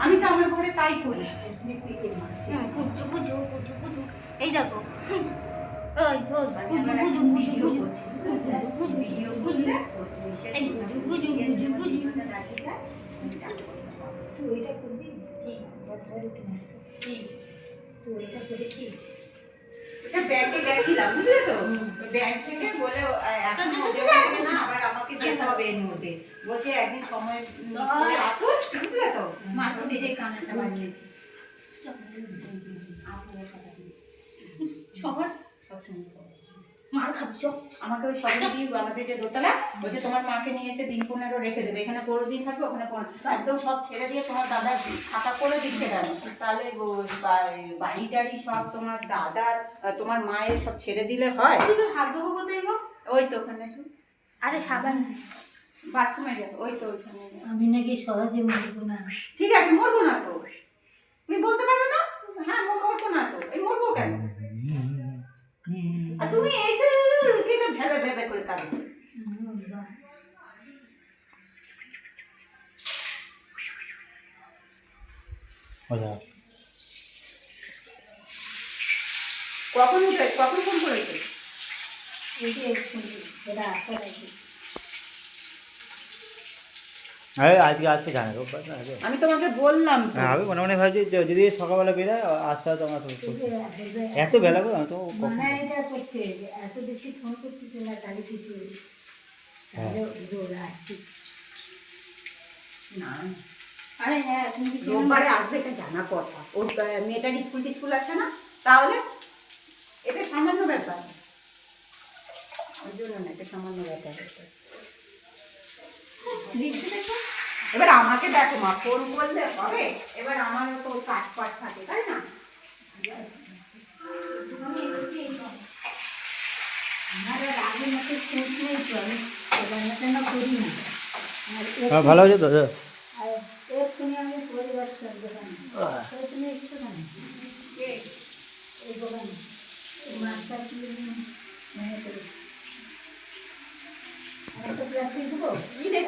আমি তো আমার ঘরে তাই করি। এই দেখো ব্যাংকে গেছিলাম, বুঝলে তো? ব্যাংক থেকে বলে এখন না, আবার আমাকে যেতে হবে এর মধ্যে। বলছে একদিন সময় করে আসুন, বুঝলে তো? মাঠে যে কানাটা বানিয়েছি সবার সবসময় মার খাচ্ছ আমাকে ওই সবাই দিয়ে আমাদের যে দোতলা বলছে তোমার মাকে নিয়ে এসে দিন 15 রেখে দেবে, এখানে 15 দিন থাকবে, ওখানে 15 একদম সব ছেড়ে দিয়ে তোমার দাদা খাতা করে দিচ্ছে কেন? তাহলে বাড়ি টাড়ি সব তোমার দাদার তোমার মায়ের সব ছেড়ে দিলে হয়? হাত দেবো কোথায় গো? ওই তো ওখানে তো। আরে সাবান বাথরুমে যাবে, ওই তো ওইখানে। আমি নাকি সহজে মরবো না। ঠিক আছে, মরবো না তো। তুমি বলতে পারো না? হ্যাঁ মরবো না তো। এই মরবো কেন? আর তুমি এসে কিনা ভেবে ভেবে করে কাজ করো। কখন উঠে কখন ফোন করেছে? আরে আজকে জানে রোববার না আগে। আমি তোমাকে বললাম তো। হ্যাঁ আমি মনে মনে ভাবছি যে যদি সকালবেলা বেরোয় আসতে হয়তো আমার এত বেলা করে আমি তো কখন এত বেশি ফোন করতেছে না, তাহলে কিছু না আরে হ্যাঁ তুমি রোববারে আসবে এটা জানা কথা। ওর মেয়েটার স্কুল আছে না, তাহলে এটা সামান্য ব্যাপার। ওই জন্য না, এটা সামান্য ব্যাপার। এবার আমাকে দেখো মা, ফোন করলে হবে? এবার আমারও তো কাজ পাট থাকে, তাই না? ভালো হয়েছে তো আমি পরিবর্তন তুমি একটু এই দোকানে মাছটা কিনে